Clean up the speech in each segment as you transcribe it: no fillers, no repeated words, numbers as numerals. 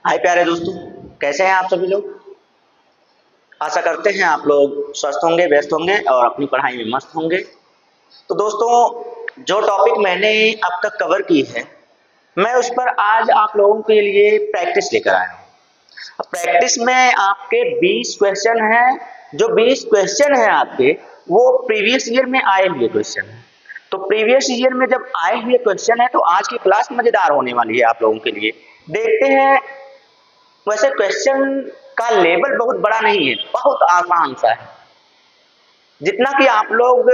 हाय प्यारे दोस्तों, कैसे हैं आप सभी लोग। आशा करते हैं आप लोग स्वस्थ होंगे, व्यस्त होंगे और अपनी पढ़ाई में मस्त होंगे। तो दोस्तों, जो टॉपिक मैंने अब तक कवर की है, मैं उस पर आज आप लोगों के लिए प्रैक्टिस लेकर आया हूँ। प्रैक्टिस में आपके 20 क्वेश्चन हैं। जो 20 क्वेश्चन हैं आपके, वो प्रीवियस ईयर में आए हुए क्वेश्चन हैं। तो प्रीवियस ईयर में जब आए हुए क्वेश्चन है, तो आज की क्लास मजेदार होने वाली है आप लोगों के लिए। देखते हैं। वैसे क्वेश्चन का लेवल बहुत बड़ा नहीं है, बहुत आसान सा है। जितना कि आप लोग,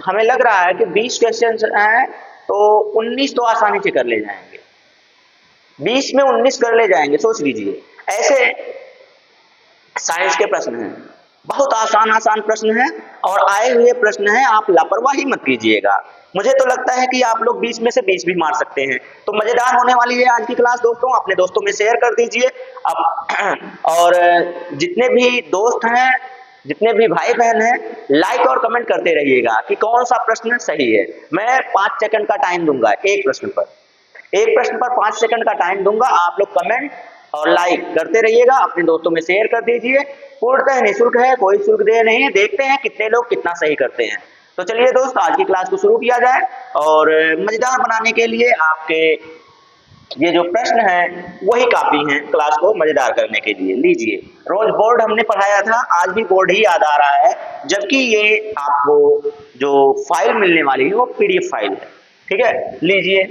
हमें लग रहा है कि 20 क्वेश्चन हैं, तो 19 तो आसानी से कर ले जाएंगे। 20 में 19 कर ले जाएंगे, सोच लीजिए। ऐसे साइंस के प्रश्न हैं, बहुत आसान आसान प्रश्न हैं और आए हुए प्रश्न हैं। आप लापरवाही मत कीजिएगा। मुझे तो लगता है कि आप लोग 20 में से 20 भी मार सकते हैं। तो मजेदार होने वाली है आज की क्लास दोस्तों। अपने दोस्तों में शेयर कर दीजिए अब और जितने भी दोस्त हैं, जितने भी भाई बहन हैं, लाइक और कमेंट करते रहिएगा कि कौन सा प्रश्न सही है। मैं 5 सेकंड का टाइम दूंगा एक प्रश्न पर 5 सेकंड का टाइम दूंगा। आप लोग कमेंट और लाइक करते रहिएगा, अपने दोस्तों में शेयर कर दीजिए। पूर्णतः निःशुल्क है, कोई शुल्क दे नहीं है। देखते हैं कितने लोग कितना सही करते हैं। तो चलिए दोस्त, आज की क्लास को शुरू किया जाए और मजेदार बनाने के लिए आपके ये जो प्रश्न है वही काफी हैं क्लास को मजेदार करने के लिए। लीजिए, रोज बोर्ड हमने पढ़ाया था, आज भी बोर्ड ही याद आ रहा है, जबकि ये आपको जो फाइल मिलने वाली है वो पीडीएफ फाइल है। ठीक है, लीजिए।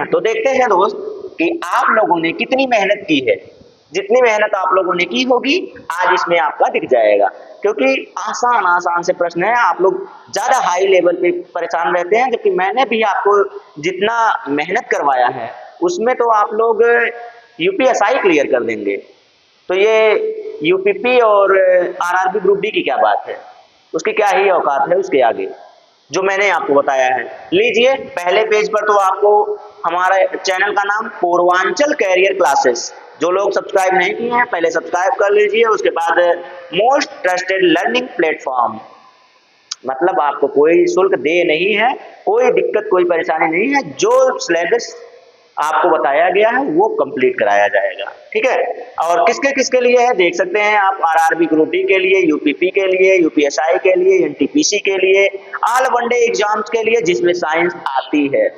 तो देखते हैं दोस्त कि आप लोगों ने कितनी मेहनत की है। जितनी मेहनत आप लोगों ने की होगी, आज इसमें आपका दिख जाएगा। क्योंकि आसान आसान से प्रश्न है, आप लोग ज्यादा हाई लेवल पे परेशान रहते हैं, जबकि मैंने भी आपको जितना मेहनत करवाया है उसमें तो आप लोग यूपीएसआई क्लियर कर देंगे। तो ये यूपीपी और आरआरबी ग्रुप डी की क्या बात है, उसकी क्या ही औकात है उसके आगे, जो मैंने आपको बताया है। लीजिए, पहले पेज पर तो आपको हमारे चैनल का नाम पूर्वांचल कैरियर क्लासेस, जो लोग सब्सक्राइब नहीं किए हैं पहले सब्सक्राइब कर लीजिए। उसके बाद मोस्ट ट्रस्टेड लर्निंग प्लेटफॉर्म, मतलब आपको कोई शुल्क दे नहीं है, कोई दिक्कत कोई परेशानी नहीं है। जो सिलेबस आपको बताया गया है वो कंप्लीट कराया जाएगा। ठीक है, और किसके किसके लिए है देख सकते हैं आप। आरआरबी ग्रुप डी के लिए, यूपीपी के लिए, यूपीएसआई के लिए, एनटीपीसी के लिए, ऑल वनडे एग्जाम्स के लिए जिसमें साइंस आती है।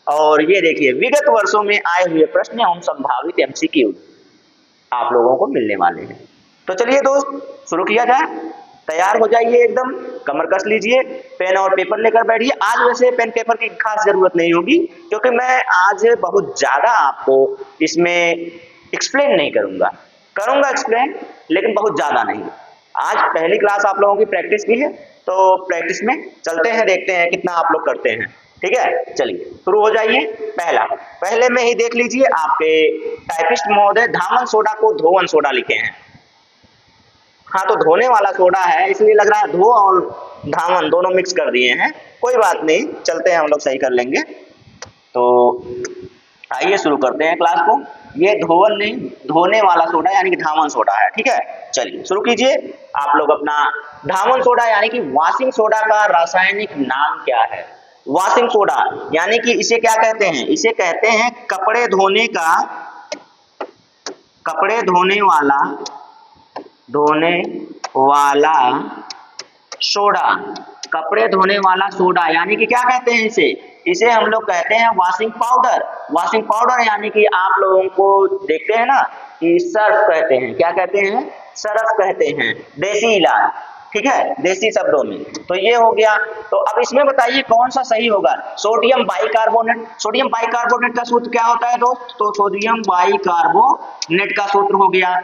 और ये देखिए, विगत वर्षों में आए हुए प्रश्न एवं संभावित एमसीक्यू आप लोगों को मिलने वाले हैं। तो चलिए दोस्त, शुरू किया जाए। तैयार हो जाइए, एकदम कमर कस लीजिए, पेन और पेपर लेकर बैठिए। आज वैसे पेन पेपर की खास जरूरत नहीं होगी, क्योंकि मैं आज बहुत ज्यादा आपको इसमें एक्सप्लेन नहीं करूंगा एक्सप्लेन, लेकिन बहुत ज्यादा नहीं। आज पहली क्लास आप लोगों की प्रैक्टिस की है, तो प्रैक्टिस में चलते हैं, देखते हैं कितना आप लोग करते हैं। ठीक है, चलिए शुरू हो जाइए। पहले में ही देख लीजिए, आपके टाइपिस्ट महोदय धामन सोडा को धोवन सोडा लिखे हैं। हाँ, तो धोने वाला सोडा है, इसलिए लग रहा है धो और धामन दोनों मिक्स कर दिए हैं। कोई बात नहीं, चलते हैं, हम लोग सही कर लेंगे। तो आइए शुरू करते हैं क्लास को। ये धोवन नहीं, धोने वाला सोडा यानी कि धामन सोडा है। ठीक है, चलिए शुरू कीजिए। आप लोग अपना धामन सोडा यानी कि वॉशिंग सोडा का रासायनिक नाम क्या है। वॉशिंग सोडा यानी कि इसे क्या कहते हैं, इसे कहते हैं कपड़े धोने वाला सोडा। कपड़े धोने वाला सोडा यानी कि क्या कहते हैं इसे हम लोग कहते हैं वॉशिंग पाउडर। वॉशिंग पाउडर यानी कि आप लोगों को देखते हैं ना कि सर्फ कहते हैं। क्या कहते हैं, सर्फ कहते हैं, देसी इलाज। ठीक है, देसी शब्दों में। तो ये हो गया। तो अब इसमें बताइए कौन सा सही होगा। Sodium bicarbonate. सोडियम बाइकार्बोनेट का सूत्र क्या होता है दोस्त, तो सोडियम बाइकार्बोनेट का सूत्र हो गया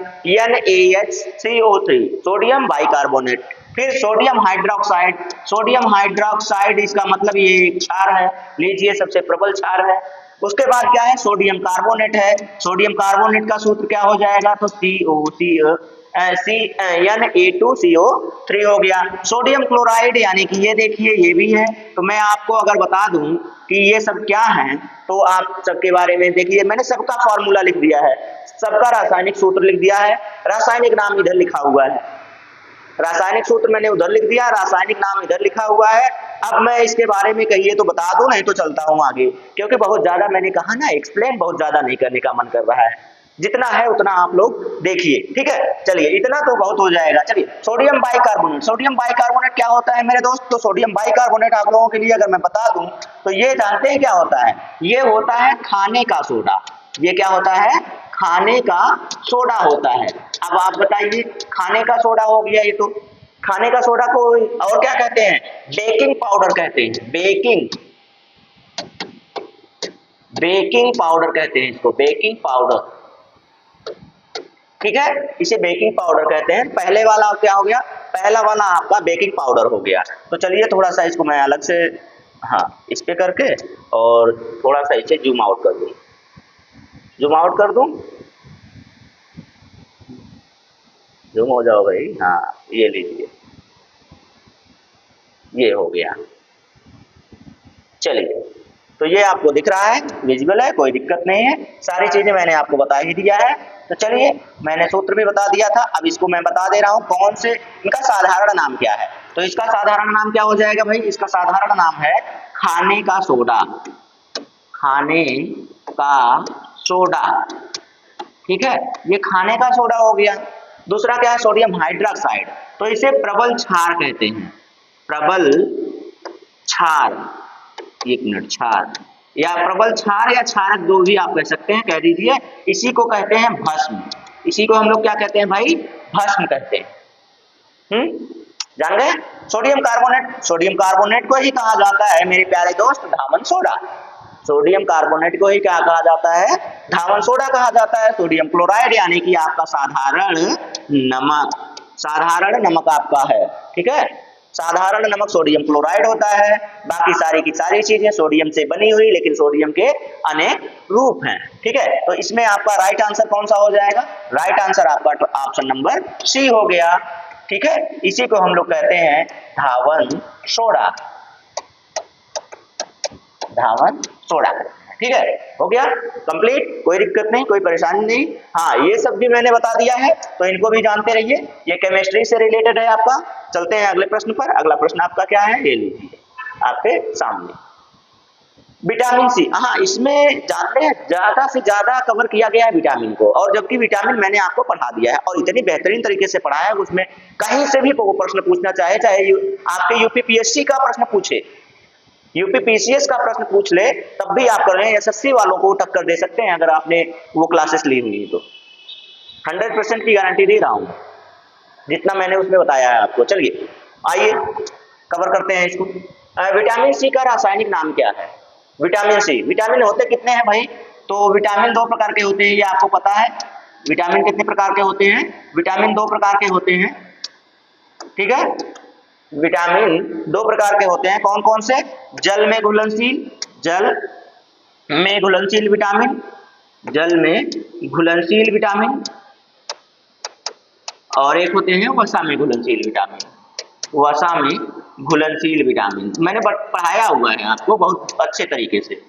NaHCO3, सोडियम बाइकार्बोनेट। फिर सोडियम हाइड्रोक्साइड। सोडियम हाइड्रोक्साइड इसका मतलब ये क्षार है, लीजिए सबसे प्रबल क्षार है। उसके बाद क्या है, सोडियम कार्बोनेट है। सोडियम कार्बोनेट का सूत्र क्या हो जाएगा, तो Na2CO3 हो गया। सोडियम क्लोराइड यानी कि ये देखिए ये भी है। तो मैं आपको अगर बता दूं कि ये सब क्या है, तो आप सबके बारे में देखिए, मैंने सबका फॉर्मूला लिख दिया है, सबका रासायनिक सूत्र लिख दिया है, रासायनिक नाम इधर लिखा हुआ है। रासायनिक सूत्र मैंने उधर लिख दिया, रासायनिक नाम इधर लिखा हुआ है। अब मैं इसके बारे में कहिए तो बता दूं, नहीं तो चलता हूं आगे, क्योंकि बहुत ज्यादा मैंने कहा ना एक्सप्लेन बहुत ज्यादा नहीं करने का मन कर रहा है, जितना है उतना आप लोग देखिए, ठीक है। चलिए इतना तो बहुत हो जाएगा। चलिए सोडियम बाइकार्बोनेट, सोडियम बाइकार्बोनेट क्या होता है मेरे दोस्त? तो सोडियम बाइकार्बोनेट आप लोगों के लिए अगर मैं बता दूं तो ये जानते हैं क्या होता है? ये होता है खाने का सोडा। ये क्या होता है? खाने का सोडा होता है। अब आप बताइए, खाने का सोडा हो गया ये तो। खाने का सोडा को और क्या कहते हैं? बेकिंग पाउडर कहते हैं। बेकिंग पाउडर कहते हैं इसको, बेकिंग पाउडर, ठीक है, इसे बेकिंग पाउडर कहते हैं। पहले वाला क्या हो गया? पहला वाला आपका बेकिंग पाउडर हो गया। तो चलिए थोड़ा सा इसको मैं अलग से, हाँ, इस पे करके और थोड़ा सा इसे जूम आउट कर दूं, जूम आउट कर दूं, जूम हो जाओ भाई, हाँ ये लीजिए, ये हो गया। चलिए तो ये आपको दिख रहा है, विजिबल है, कोई दिक्कत नहीं है, सारी चीजें मैंने आपको बता ही दिया है। तो चलिए मैंने सूत्र भी बता दिया था, अब इसको मैं बता दे रहा हूं कौन से, इनका साधारण नाम क्या है। तो इसका साधारण नाम क्या हो जाएगा भाई? इसका साधारण नाम है खाने का सोडा, खाने का सोडा, ठीक है, ये खाने का सोडा हो गया। दूसरा क्या है? सोडियम हाइड्रोक्साइड, तो इसे प्रबल क्षार कहते हैं, प्रबल क्षार, एक मिनट, क्षार या प्रबल क्षार या क्षारक, जो भी आप कह सकते हैं, कह दीजिए। इसी को कहते हैं भस्म, इसी को हम लोग क्या कहते हैं भाई? भस्म कहते हैं। जान गए? सोडियम कार्बोनेट, सोडियम कार्बोनेट को ही कहा जाता है मेरे प्यारे दोस्त धावन सोडा। सोडियम कार्बोनेट को ही क्या कहा जाता है? धावन सोडा कहा जाता है। सोडियम क्लोराइड यानी कि आपका साधारण नमक, साधारण नमक आपका है, ठीक है, साधारण नमक सोडियम क्लोराइड होता है। बाकी सारी की सारी चीजें सोडियम से बनी हुई, लेकिन सोडियम के अनेक रूप हैं, ठीक है। तो इसमें आपका राइट आंसर कौन सा हो जाएगा? राइट आंसर आपका ऑप्शन नंबर सी हो गया, ठीक है। इसी को हम लोग कहते हैं धावन सोडा, धावन सोडा, ठीक है। हो गया कंप्लीट, कोई दिक्कत नहीं, कोई परेशानी नहीं। हाँ, ये सब भी मैंने बता दिया है, तो इनको भी जानते रहिए, ये केमिस्ट्री से रिलेटेड है आपका। चलते हैं अगले प्रश्न पर। अगला प्रश्न आपका क्या है? ये लीजिए आपके सामने, विटामिन सी। हाँ, इसमें जानते हैं ज्यादा से ज्यादा कवर किया गया है विटामिन को, और जबकि विटामिन मैंने आपको पढ़ा दिया है और इतनी बेहतरीन तरीके से पढ़ाया है, उसमें कहीं से भी वो प्रश्न पूछना चाहे, चाहे आपके यूपीपीएससी का प्रश्न पूछे, यूपीपीसीएस का प्रश्न पूछ ले, तब भी आप कर रहे हैं, एसएससी वालों को टक्कर दे सकते हैं अगर आपने वो क्लासेस ली हुई तो। 100% की गारंटी दे रहा हूं, जितना मैंने उसमें बताया है आपको। चलिए आइए कवर करते हैं इसको। विटामिन सी का रासायनिक नाम क्या है? विटामिन सी, विटामिन होते कितने हैं भाई? तो विटामिन दो प्रकार के होते हैं, ये आपको पता है। विटामिन कितने प्रकार के होते हैं? विटामिन दो प्रकार के होते हैं, ठीक है। विटामिन दो प्रकार के होते हैं, कौन कौन से? जल में घुलनशील, जल में घुलनशील विटामिन, जल में घुलनशील विटामिन, और एक होते हैं वसा में घुलनशील विटामिन, वसा में घुलनशील विटामिन। मैंने पढ़ाया हुआ है आपको बहुत अच्छे तरीके से।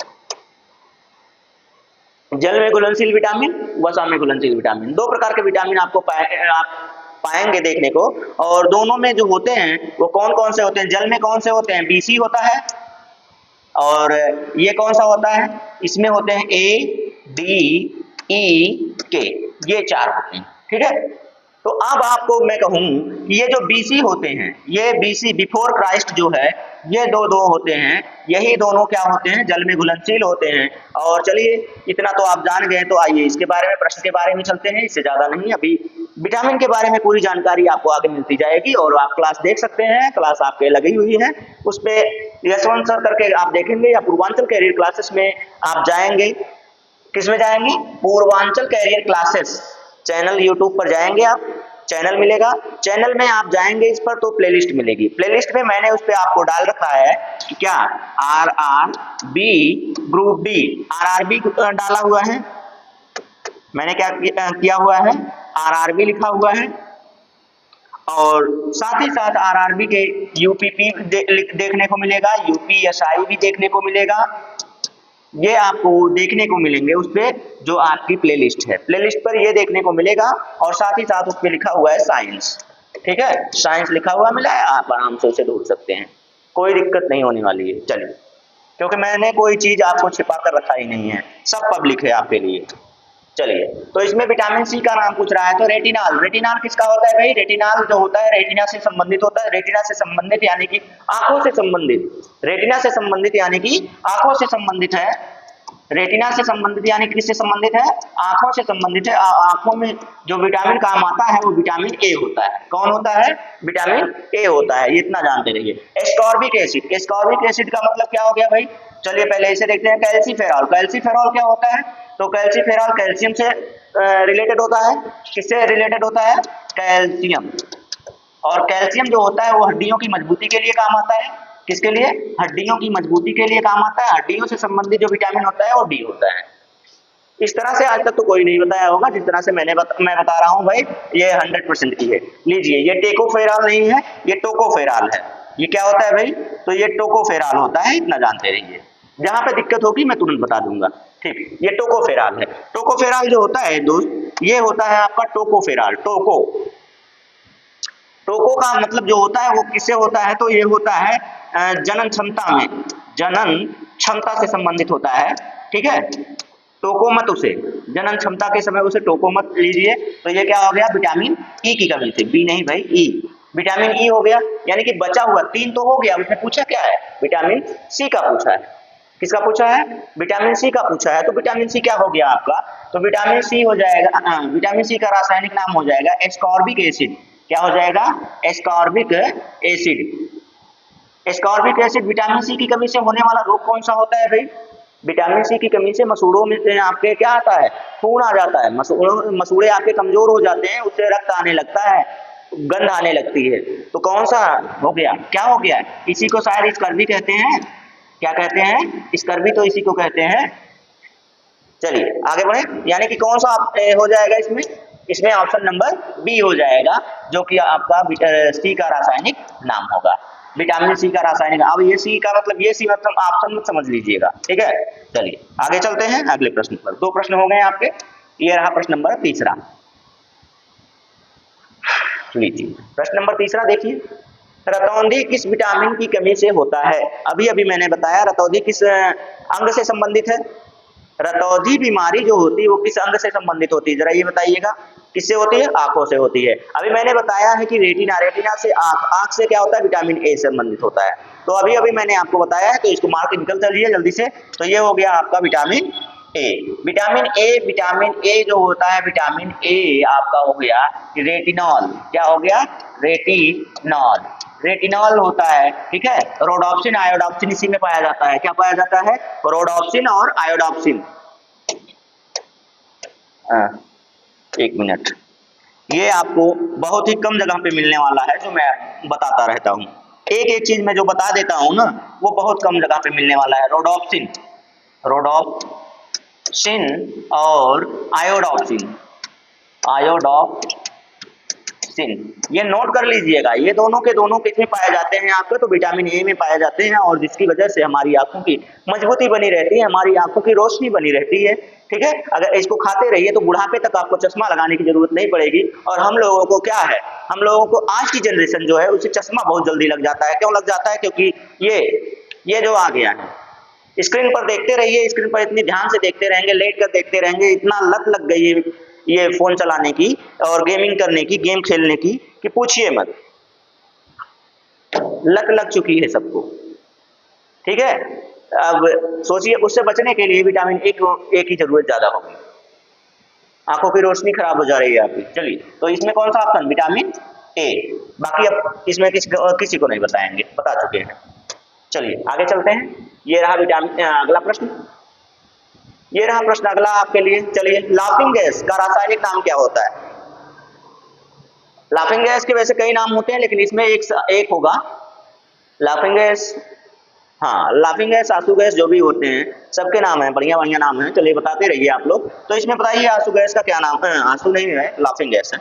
जल में घुलनशील विटामिन, वसा में घुलनशील विटामिन, दो प्रकार के विटामिन आपको आप पाएंगे देखने को। और दोनों में जो होते हैं वो कौन कौन से होते हैं? जल में कौन से होते हैं? बीसी होता है, और ये कौन सा होता है? इसमें होते हैं ए, डी, ई, के, ये चार होते हैं, ठीक है। तो अब आपको मैं कहूं कि ये जो बीसी होते हैं, ये बीसी बिफोर क्राइस्ट जो है, ये दो होते हैं, यही दोनों क्या होते हैं? जल में घुलनशील होते हैं। और चलिए इतना तो आप जान गए, तो आइए इसके बारे में, प्रश्न के बारे में चलते हैं, इससे ज्यादा नहीं। अभी विटामिन के बारे में पूरी जानकारी आपको आगे मिलती जाएगी, और आप क्लास देख सकते हैं, क्लास आपके लगी हुई है, उस पे यशवंत सर करके आप देखेंगे, या पूर्वांचल कैरियर क्लासेस में आप जाएंगे। किस में जाएंगे? Purvanchal career classes channel YouTube पर जाएंगे आप, चैनल मिलेगा, चैनल में आप जाएंगे इस पर तो प्लेलिस्ट मिलेगी। प्लेलिस्ट में मैंने उस पे आपको डाल रखा है कि क्या RRB ग्रुप डी, RRB डाला हुआ है मैंने, क्या किया हुआ है? RRB लिखा हुआ है, और साथ ही साथ RRB के UPP देखने को मिलेगा, UPSI भी देखने को मिलेगा, ये आपको देखने को मिलेंगे उस पे जो आपकी प्लेलिस्ट है, प्लेलिस्ट पर ये देखने को मिलेगा। और साथ ही साथ उस पे लिखा हुआ है साइंस, ठीक है, साइंस लिखा हुआ मिला है, आप आराम से उसे ढूंढ सकते हैं, कोई दिक्कत नहीं होने वाली है। चलिए, क्योंकि मैंने कोई चीज आपको छिपा कर रखा ही नहीं है, सब पब्लिक है आपके लिए। चलिए, तो इसमें विटामिन सी का नाम पूछ रहा है, तो रेटिनॉल, रेटिनॉल किसका होता है भाई? रेटिनॉल जो होता है रेटिना से संबंधित होता है, रेटिना से संबंधित यानी कि आंखों से संबंधित, रेटिना से संबंधित यानी कि आंखों से संबंधित है, रेटिना से संबंधित यानी किससे संबंधित है? आंखों से संबंधित है। आंखों में जो विटामिन काम आता है वो विटामिन ए होता है। कौन होता है? विटामिन ए होता है, ये इतना जानते रहिए। एस्कॉर्बिक एसिड, एस्कॉर्बिक एसिड का मतलब क्या हो गया भाई? चलिए पहले इसे देखते हैं। कैल्सीफेरॉल, कैल्सीफेरॉल क्या होता है? तो कैल्सीफेरॉल कैल्शियम से रिलेटेड होता है। किससे रिलेटेड होता है? कैल्शियम। और कैल्शियम जो होता है वो हड्डियों की मजबूती के लिए काम आता है। किसके लिए? हड्डियों की मजबूती के लिए काम आता है। हड्डियों से संबंधित जो विटामिन होता है वो डी होता है। इस तरह से आज तक तो कोई नहीं बताया होगा जिस तरह से मैं बता रहा हूं भाई, ये 100% की है। लीजिए, ये टेकोफेरॉल नहीं है, ये टोकोफेरॉल है। ये क्या होता है भाई? तो ये टोकोफेरॉल होता है, इतना जानते रहिए। जहां पे दिक्कत होगी मैं तुरंत बता दूंगा। ठीक, ये टोकोफेरॉल है। टोकोफेरॉल जो होता है दोस्त, ये होता है आपका टोकोफेरॉल। टोको, टोको का मतलब जो होता है वो किससे होता है? तो ये होता है जनन क्षमता में, जनन क्षमता से संबंधित होता है। ठीक है, टोको मत उसे, जनन क्षमता के समय उसे टोको मत लीजिए। तो ये क्या हो गया? विटामिन ई की कमी से, बी नहीं भाई, ई, विटामिन ई हो गया। यानी कि बचा हुआ 3 तो हो गया, उसने पूछा क्या है? विटामिन सी का पूछा है। किसका पूछा है? विटामिन सी का पूछा है। तो विटामिन सी क्या हो गया आपका? तो विटामिन सी हो जाएगा, विटामिन सी का रासायनिक नाम हो जाएगा एस्कॉर्बिक एसिड। क्या हो जाएगा? Ascorbic acid. Ascorbic acid, vitamin C की कमी से होने वाला रोग कौन सा होता है भाई? विटामिन सी की कमी से मसूड़ों में से आपके क्या आता है? खून आ जाता है। मसूड़े आपके कमजोर हो जाते हैं, उससे रक्त आने लगता है, गंध आने लगती है। तो कौन सा हो गया? क्या हो गया? इसी को शायद स्कर्वी कहते हैं। क्या कहते हैं? स्कर्वी, तो इसी को कहते हैं। चलिए आगे बढ़े। यानी कि कौन सा हो जाएगा इसमें? इसमें ऑप्शन नंबर बी हो जाएगा, जो कि आपका सी का रासायनिक नाम होगा। विटामिन सी का रासायनिक। अब ये सी का मतलब, ये सी मतलब ऑप्शन मत समझ लीजिएगा, ठीक है। चलिए आगे चलते हैं अगले प्रश्न पर। 2 प्रश्न हो गए आपके, ये रहा प्रश्न नंबर तीसरा। लीजिए प्रश्न नंबर तीसरा देखिए, रतौंधी किस विटामिन की कमी से होता है? अभी अभी मैंने बताया रतौंधी किस अंग से संबंधित है। रतौंधी बीमारी जो होती है वो किस अंग से संबंधित होती है, जरा ये बताइएगा। किससे होती है? आंखों से होती है। अभी मैंने बताया है कि रेटिना, रेटिना से आंख, आंख से क्या होता है? विटामिन ए संबंधित होता है। तो अभी अभी मैंने आपको बताया है, तो इसको मार के निकल चलिए जल्दी से। तो ये हो गया आपका vitamin A. Vitamin A, vitamin A जो होता है, विटामिन ए आपका हो गया रेटिनॉल। क्या हो गया? रेटिनॉल। रेटिनॉल होता है, ठीक है। रोडोप्सिन, आयोडोप्सिन इसी में पाया जाता है। क्या पाया जाता है? रोडोप्सिन और आयोडोप्सिन। एक मिनट, ये आपको बहुत ही कम जगह पे मिलने वाला है, जो मैं बताता रहता हूँ। एक एक चीज मैं जो बता देता हूँ ना, वो बहुत कम जगह पे मिलने वाला है। रोडोप्सिन, रोडोप्सिन और आयोडोप्सिन, आयोडोप्सिन, ये नोट कर लीजिएगा। ये दोनों के दोनों किसमें पाए जाते हैं आपके? तो विटामिन ए में पाए जाते हैं, और जिसकी वजह से हमारी आंखों की मजबूती बनी रहती है, हमारी आंखों की रोशनी बनी रहती है, ठीक है। अगर इसको खाते रहिए तो बुढ़ापे तक आपको चश्मा लगाने की जरूरत नहीं पड़ेगी। और हम लोगों को क्या है, हम लोगों को आज की जनरेशन जो है उसे चश्मा बहुत जल्दी लग जाता है। क्यों लग जाता है? क्योंकि ये जो आ गया है, स्क्रीन पर देखते रहिए, स्क्रीन पर इतनी ध्यान से देखते रहेंगे, लेट कर देखते रहेंगे, इतना लत लग गई है ये फोन चलाने की और गेमिंग करने की, गेम खेलने की, कि पूछिए मत। लत लग चुकी है सबको, ठीक है। अब सोचिए, उससे बचने के लिए विटामिन ए की जरूरत ज्यादा होगी। आंखों की रोशनी खराब हो जा रही है आपकी। चलिए, तो इसमें कौन सा ऑप्शन? Vitamin A. बाकी अब इसमें किसी को नहीं बताएंगे, बता चुके हैं। चलिए आगे चलते हैं। ये रहा विटामिन, अगला प्रश्न, ये रहा प्रश्न अगला आपके लिए। चलिए, लाफिंग गैस का रासायनिक नाम क्या होता है? लाफिंग गैस के वैसे कई नाम होते हैं, लेकिन इसमें एक होगा लाफिंग गैस। हाँ, लाफिंग गैस, आंसू गैस, जो भी होते हैं सबके नाम है, बढ़िया बढ़िया नाम है। चलिए बताते रहिए आप लोग। तो इसमें बताइए आंसू गैस का क्या नाम है? आंसू नहीं है, लाफिंग गैस है।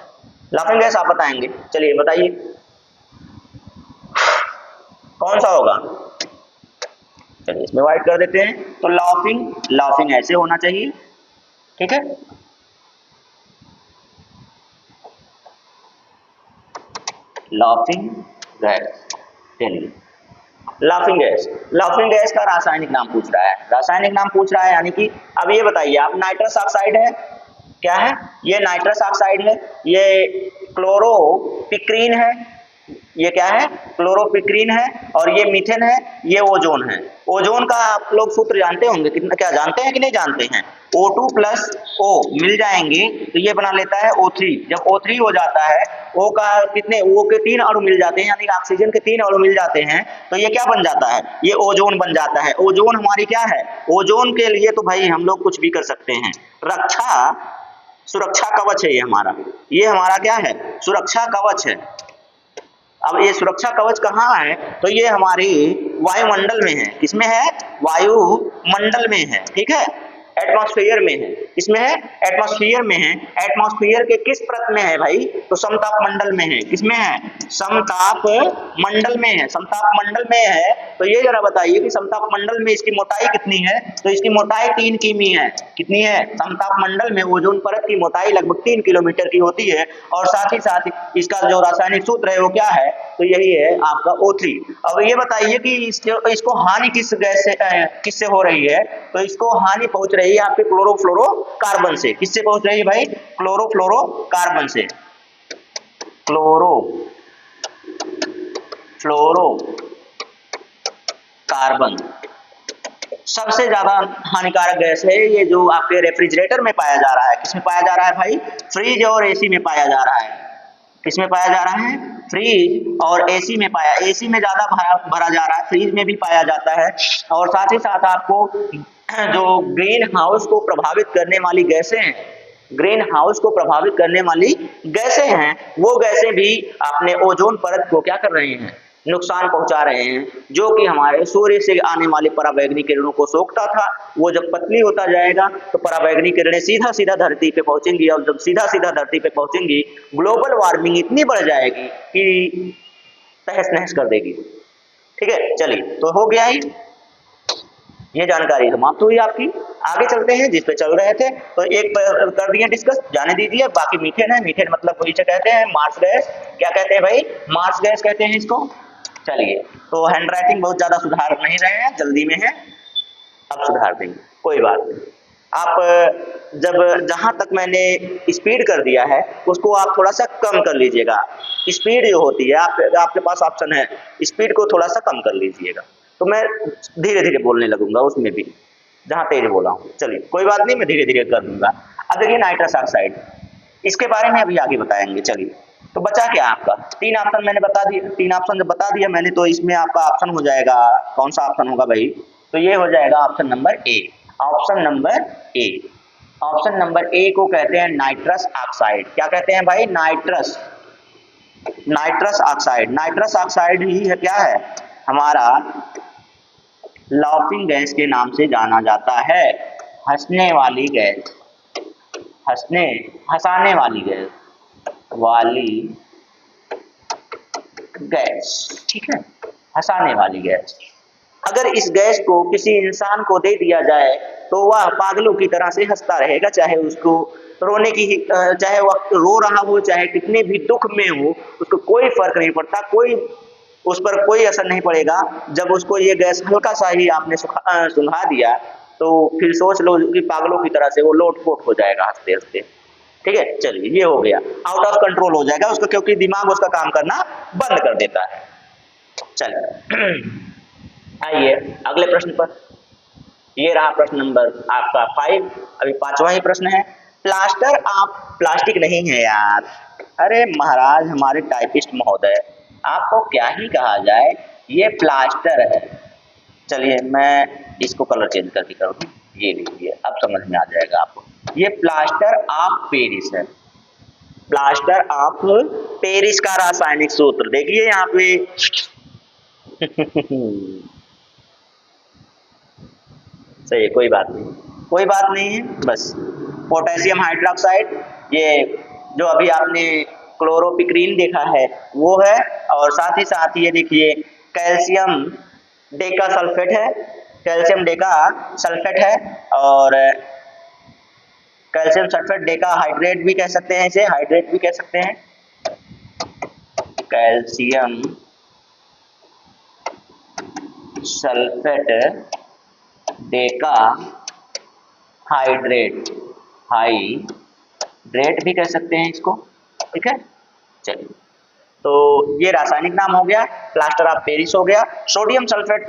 लाफिंग गैस आप बताएंगे। चलिए बताइए कौन सा होगा। चलिए इसमें व्हाइट कर देते हैं। तो लाफिंग, लाफिंग ऐसे होना चाहिए, ठीक है। Laughing gas. चलिए, लाफिंग गैस का रासायनिक नाम पूछ रहा है, रासायनिक नाम पूछ रहा है, यानी कि अब ये बताइए आप, नाइट्रस ऑक्साइड है, क्या है ये? नाइट्रस ऑक्साइड है, ये क्लोरोपिक्रीन है, ये क्या है? क्लोरोपिक्रीन है, और ये मीथेन है, ये ओजोन है। ओजोन का आप लोग सूत्र जानते होंगे, कितना, क्या जानते हैं कि नहीं जानते हैं? O2 प्लस O मिल जाएंगे तो ये बना लेता है O3। जब O3 हो जाता है, O का कितने, O के 3 अणु मिल जाते हैं, यानी कि ऑक्सीजन के 3 अणु मिल जाते हैं, तो ये क्या बन जाता है? ये ओजोन बन जाता है। ओजोन हमारी क्या है? ओजोन के लिए तो भाई हम लोग कुछ भी कर सकते हैं, सुरक्षा कवच है ये हमारा, ये हमारा क्या है? सुरक्षा कवच है। अब ये सुरक्षा कवच कहाँ है? तो ये हमारी वायुमंडल में है। किसमें है? वायुमंडल में है, ठीक है, एटमॉस्फेयर में है। किसमें है? एटमॉस्फेयर में है। एटमॉस्फेयर के किस परत में है भाई? तो समताप मंडल में है। किसमें है? समताप मंडल में है। समताप मंडल में है, तो ये जरा बताइए कि समताप मंडल में इसकी मोटाई कितनी है? तो इसकी मोटाई 3 किमी है। कितनी है? समताप मंडल में ओजोन परत की मोटाई लगभग 3 किलोमीटर की होती है, और साथ ही साथ इसका जो रासायनिक सूत्र है वो क्या है? तो यही है आपका O3। अब ये बताइए कि इसको हानि किस गैस से, किससे हो रही है? तो इसको हानि पहुंच रही है आपके क्लोरोफ्लोरोकार्बन से। किससे पहुंच रही है भाई? क्लोरोफ्लोरोकार्बन से। क्लोरोफ्लोरोकार्बन सबसे ज्यादा हानिकारक गैस है ये, जो आपके रेफ्रिजरेटर में पाया जा रहा है। किसमें पाया जा रहा है भाई? फ्रिज और एसी में पाया जा रहा है। किसमें पाया जा रहा है? फ्रिज और एसी में एसी में ज्यादा भरा जा रहा है, फ्रिज में भी पाया जाता है। और साथ ही साथ आपको जो ग्रीन हाउस को प्रभावित करने वाली गैसें हैं, ग्रीन हाउस को प्रभावित करने वाली गैसें हैं, वो गैसें भी अपने ओजोन परत को क्या कर रहे हैं? नुकसान पहुंचा रहे हैं, जो कि हमारे सूर्य से आने वाली पराबैंगनी किरणों को सोखता था। वो जब पतली होता जाएगा तो पराबैंगनी किरणें सीधा सीधा धरती पे पहुंचेंगी, और जब सीधा सीधा धरती पे पहुंचेंगी, ग्लोबल वार्मिंग इतनी बढ़ जाएगी कि तहस नहस कर देगी। ठीक है, चलिए, तो हो गया ही, ये जानकारी समाप्त हुई आपकी। आगे चलते हैं जिस पे चल रहे थे, तो एक कर दिए डिस्कस, जाने दीजिए। बाकी मीथेन है, मीथेन मतलब इसे कहते हैं मार्स गैस। क्या कहते हैं भाई? मार्स गैस कहते हैं इसको। चलिए, तो हैंडराइटिंग बहुत ज्यादा सुधार नहीं रहे हैं, जल्दी में है, अब सुधार देंगे, कोई बात नहीं। आप जब जहां तक मैंने स्पीड कर दिया है उसको आप थोड़ा सा कम कर लीजिएगा। स्पीड जो होती है, आपके पास ऑप्शन है, स्पीड को थोड़ा सा कम कर लीजिएगा, तो मैं धीरे धीरे बोलने लगूंगा उसमें भी, जहां तेज बोला हूँ। चलिए, कोई बात नहीं, मैं धीरे धीरे कर दूंगा। अब देखिए नाइट्रस ऑक्साइड, इसके बारे में अभी आगे बताएंगे। चलिए, तो बचा क्या आपका? 3 ऑप्शन मैंने बता दिए, 3 ऑप्शन जब बता दिया मैंने, तो इसमें आपका ऑप्शन हो जाएगा, कौन सा ऑप्शन होगा भाई? तो ये हो जाएगा option number A. Option number A, option number A को कहते हैं नाइट्रस ऑक्साइड। क्या कहते हैं भाई? Nitrous oxide. नाइट्रस ऑक्साइड ही है, क्या है हमारा? लाफिंग गैस के नाम से जाना जाता है। हंसने वाली गैस, हंसाने वाली गैस, ठीक है, हंसाने वाली गैस। अगर इस गैस को किसी इंसान को दे दिया जाए तो वह पागलों की तरह से हंसता रहेगा, चाहे उसको रोने की, चाहे वह रो रहा हो, चाहे कितने भी दुख में हो, उसको कोई फर्क नहीं पड़ता, उस पर कोई असर नहीं पड़ेगा। जब उसको ये गैस हल्का सा ही आपने सुंघा दिया, तो फिर सोच लो कि पागलों की तरह से वो लोटपोट हो जाएगा हंसते हंसते। ठीक है, चलिए, ये हो गया, आउट ऑफ कंट्रोल हो जाएगा उसका, क्योंकि दिमाग उसका काम करना बंद कर देता है। चलिए, आइए अगले प्रश्न पर। ये रहा प्रश्न नंबर आपका 5। अभी 5वां ही प्रश्न है। प्लास्टर ऑफ प्लास्टिक नहीं है यार, अरे महाराज हमारे टाइपिस्ट महोदय, आपको क्या ही कहा जाए, ये प्लास्टर है। चलिए, मैं इसको कलर चेंज करके कर दूं, ये लीजिए, अब समझ में आ जाएगा आपको। ये प्लास्टर ऑफ पेरिस है। प्लास्टर ऑफ पेरिस का रासायनिक सूत्र देखिए यहाँ पे सही है, कोई बात नहीं है, बस पोटेशियम हाइड्रोक्साइड, ये जो अभी आपने क्लोरोपिक्रीन देखा है वो है, और साथ ही साथ ये देखिए कैल्शियम डेका सल्फेट है, कैल्शियम डेका सल्फेट है, और कैल्शियम सल्फेट डेका हाइड्रेट भी कह सकते हैं, इसे हाइड्रेट भी कह सकते हैं। Calcium sulphate Deka hydrate, hydrate भी कह सकते हैं इसको, ठीक है। चलिए, तो ये रासायनिक नाम हो गया, प्लास्टर ऑफ पेरिस हो गया। सोडियम सल्फेट,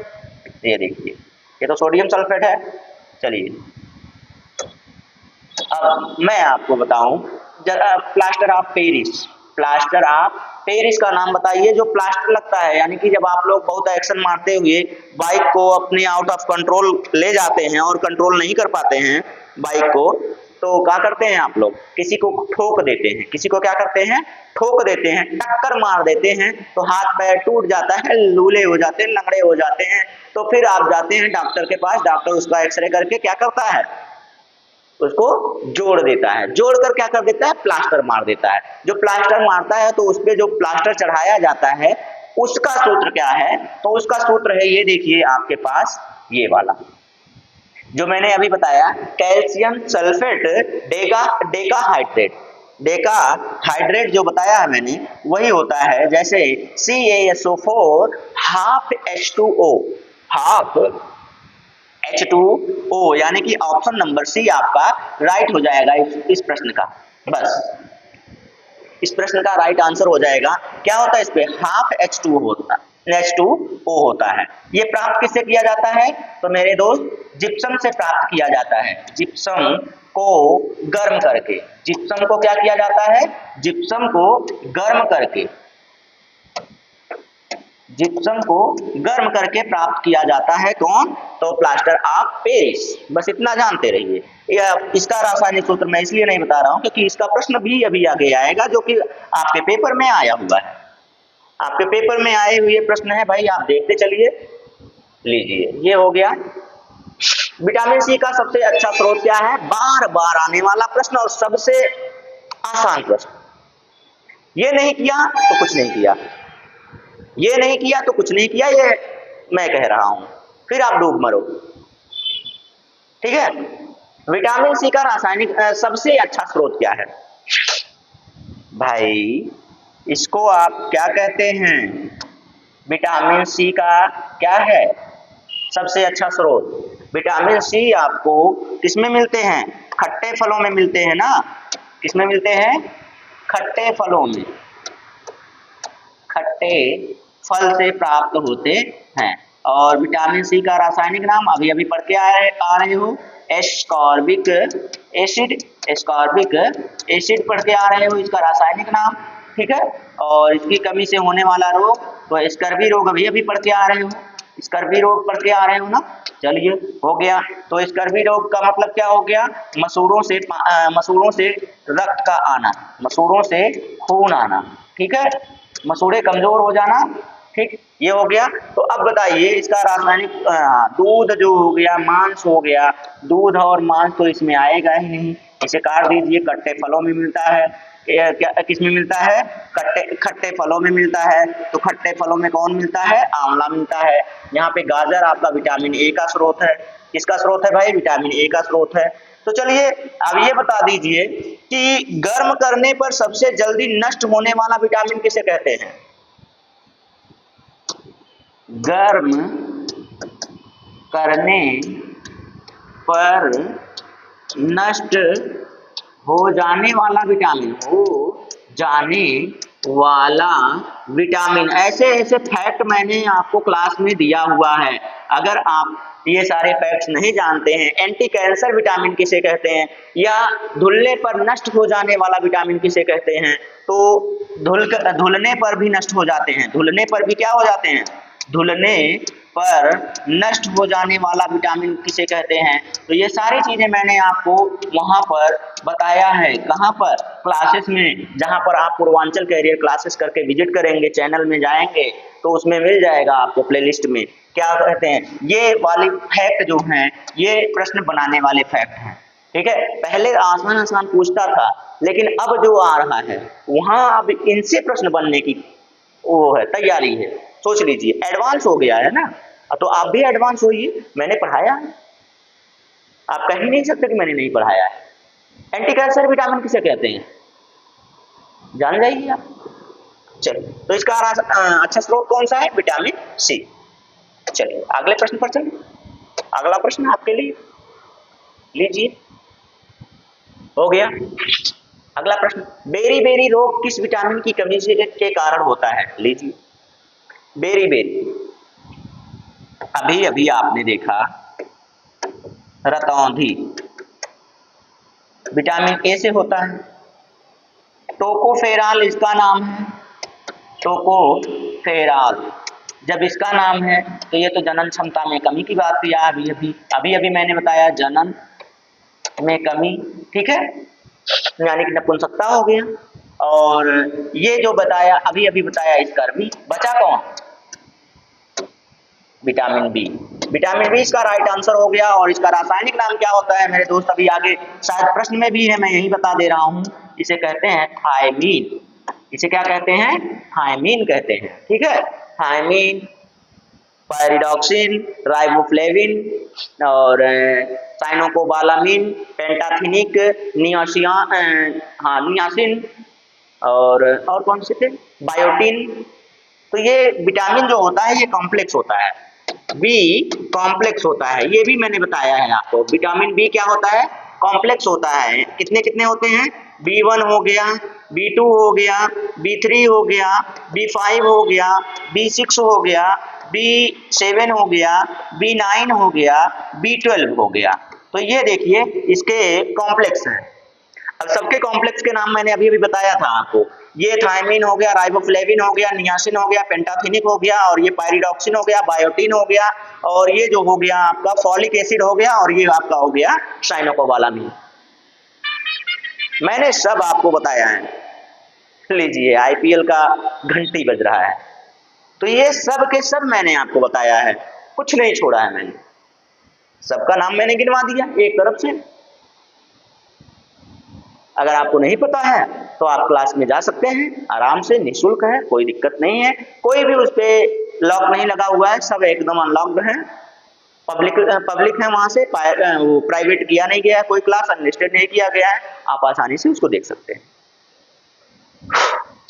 ये देखिए ये तो सोडियम सल्फेट है। चलिए अब मैं आपको बताऊं जरा plaster of Paris, plaster of Paris का नाम बताइए जो प्लास्टर लगता है, यानी कि जब आप लोग बहुत एक्शन मारते हुए बाइक को अपने आउट ऑफ कंट्रोल ले जाते हैं और कंट्रोल नहीं कर पाते हैं बाइक को, तो क्या करते हैं आप लोग, किसी को ठोक देते हैं, किसी को क्या करते हैं, ठोक देते हैं, टक्कर मार देते हैं, तो हाथ पैर टूट जाता है, लूले हो जाते हैं, लंगड़े हो जाते हैं, तो फिर आप जाते हैं डॉक्टर के पास, डॉक्टर उसका एक्सरे करके क्या करता है, उसको जोड़ देता है, जोड़कर क्या कर देता है, प्लास्टर मार देता है। जो प्लास्टर मारता है तो उस पे जो प्लास्टर चढ़ाया जाता है उसका सूत्र क्या है, तो उसका सूत्र है ये देखिए आपके पास, ये वाला जो मैंने अभी बताया, calcium sulphate Deka hydrate, Deka hydrate जो बताया है मैंने वही होता है, जैसे CaSO4 half H2O, half H2O, यानी कि ऑप्शन नंबर सी आपका राइट हो जाएगा इस प्रश्न का, बस इस प्रश्न का राइट आंसर हो जाएगा। क्या होता है इस पे, हाफ H2O होता है। ये प्राप्त किससे किया जाता है, तो मेरे दोस्त जिप्सम से प्राप्त किया जाता है, जिप्सम को गर्म करके, जिप्सम को क्या किया जाता है, जिप्सम को गर्म करके, जिप्सम को गर्म करके प्राप्त किया जाता है, कौन, तो प्लास्टर ऑफ पेरिस। बस इतना जानते रहिए। इसका रासायनिक सूत्र मैं इसलिए नहीं बता रहा हूं क्योंकि इसका प्रश्न भी अभी आगे आएगा जो कि आपके पेपर में आया हुआ है, आपके पेपर में आए हुए प्रश्न है भाई, आप देखते चलिए। लीजिए ये हो गया। विटामिन सी का सबसे अच्छा स्रोत क्या है, बार बार आने वाला प्रश्न और सबसे आसान प्रश्न। ये नहीं किया तो कुछ नहीं किया, ये नहीं किया तो कुछ नहीं किया, ये मैं कह रहा हूं, फिर आप डूब मरो, ठीक है। विटामिन सी का रासायनिक सबसे अच्छा स्रोत क्या है भाई, इसको आप क्या कहते हैं, विटामिन सी का क्या है सबसे अच्छा स्रोत। विटामिन सी आपको किसमें मिलते हैं, खट्टे फलों में मिलते हैं ना, किसमें मिलते हैं, खट्टे फलों में, खट्टे फल से प्राप्त होते हैं। और विटामिन सी का रासायनिक नाम अभी अभी पढ़ के आ रहे हो, एस्कॉर्बिक एसिड, एस्कॉर्बिक एसिड पढ़ के आ रहे हो इसका रासायनिक नाम, ठीक है। और इसकी कमी से होने वाला रोग, तो स्कर्वी रोग अभी पढ़ के आ रहे हो, स्कर्वी रोग पढ़ के आ रहे हो ना। चलिए हो गया, तो स्कर्वी रोग का मतलब क्या हो गया, मसूड़ों से रक्त का आना, मसूड़ों से खून आना, ठीक है, मसूड़े कमजोर हो जाना, ठीक, ये हो गया। तो अब बताइए इसका रासायनिक, दूध जो हो गया, मांस हो गया, दूध और मांस तो इसमें आएगा ही नहीं, इसे काट दीजिए, खट्टे फलों में मिलता है, क्या किसमें मिलता है, खट्टे फलों में मिलता है, तो खट्टे फलों में कौन मिलता है, आंवला मिलता है। यहाँ पे गाजर आपका विटामिन ए का स्रोत है, किसका स्रोत है भाई, विटामिन ए का स्रोत है। तो चलिए अब ये बता दीजिए कि गर्म करने पर सबसे जल्दी नष्ट होने वाला विटामिन किसे कहते हैं, गर्म करने पर नष्ट हो जाने वाला विटामिन, हो जाने वाला विटामिन। ऐसे ऐसे फैक्ट मैंने आपको क्लास में दिया हुआ है, अगर आप ये सारे फैक्ट्स नहीं जानते हैं, एंटी कैंसर विटामिन किसे कहते हैं, या धुलने पर नष्ट हो जाने वाला विटामिन किसे कहते हैं, तो धुलने पर भी नष्ट हो जाते हैं, धुलने पर भी क्या हो जाते हैं, धुलने पर नष्ट हो जाने वाला विटामिन किसे कहते हैं। तो ये सारी चीजें मैंने आपको वहां पर बताया है, कहां पर, क्लासेस में, जहां पर आप पूर्वांचल कैरियर क्लासेस करके विजिट करेंगे, चैनल में जाएंगे तो उसमें मिल जाएगा आपको प्लेलिस्ट में, क्या कहते हैं, ये वाली फैक्ट जो हैं ये प्रश्न बनाने वाले फैक्ट हैं, ठीक है। पहले आसान आसान पूछता था, लेकिन अब जो आ रहा है वहां अब इनसे प्रश्न बनने की वो है, तैयारी है, सोच लीजिए, एडवांस हो गया है ना, तो आप भी एडवांस होइए, मैंने पढ़ाया है, आप कह ही नहीं सकते कि मैंने नहीं पढ़ाया है। एंटी कैंसर विटामिन किसे कहते हैं, जान जाइए आप, चलिए, तो इसका अच्छा स्रोत कौन सा है? Vitamin C. चलिए अगले प्रश्न पर चलिए। अगला प्रश्न आपके लिए, लीजिए, हो गया। अगला प्रश्न, बेरी बेरी रोग किस विटामिन की कमी से के कारण होता है? लीजिए, बेरी बेरी, अभी अभी आपने देखा रतौंधी, विटामिन ए से होता है। टोकोफेराल इसका नाम है, टोकोफेराल जब इसका नाम है तो ये तो जनन क्षमता में कमी की बात किया अभी अभी मैंने बताया, जनन में कमी, ठीक है, यानी कि नपुंसकता हो गया। और ये जो बताया अभी अभी बताया इसका भी बचा कौन? Vitamin B. विटामिन बी इसका राइट आंसर हो गया। और इसका रासायनिक नाम क्या होता है मेरे दोस्त? अभी आगे शायद प्रश्न में भी है, मैं यही बता दे रहा हूं। इसे कहते हैं थायमीन। इसे क्या कहते हैं? थायमीन कहते हैं, ठीक है। थायमीन, पायरिडॉक्सिन, राइबोफ्लेविन और साइनोकोबालामिन, पेंटाथिनिक, नियासिन और कौन से थे? बायोटिन। तो ये विटामिन जो होता है ये कॉम्प्लेक्स होता है, बी कॉम्प्लेक्स होता है, ये भी मैंने बताया है आपको। विटामिन बी क्या होता है? कॉम्प्लेक्स होता है। कितने कितने होते हैं? B1 हो गया, B2 हो गया, B3 हो गया, B5 हो गया, B6 हो गया, B7 हो गया, B9 हो गया, B12 हो गया। तो ये देखिए इसके कॉम्प्लेक्स हैं। अब सबके कॉम्प्लेक्स के नाम मैंने अभी अभी बताया था आपको। ये थायमीन हो गया, राइबोफ्लेविन हो गया, नियासिन हो गया, पेंटाथिनिक हो गया, और ये पायरिडॉक्सिन हो गया, बायोटिन हो गया, और ये जो हो गया आपका फॉलिक एसिड हो गया, और ये आपका हो गया साइनोकोबालामिन। मैंने सब आपको बताया है। लीजिए आईपीएल का घंटी बज रहा है, तो ये सब के सब मैंने आपको बताया है, कुछ नहीं छोड़ा है मैंने। सबका नाम मैंने गिनवा दिया एक तरफ से। अगर आपको नहीं पता है तो आप क्लास में जा सकते हैं, आराम से, निःशुल्क है, कोई दिक्कत नहीं है। कोई भी उस पर लॉक नहीं लगा हुआ है, सब एकदम अनलॉक्ड है, पब्लिक है, वहां से वो प्राइवेट किया नहीं गया है, कोई क्लास अनलिस्टेड नहीं किया गया है, आप आसानी से उसको देख सकते हैं।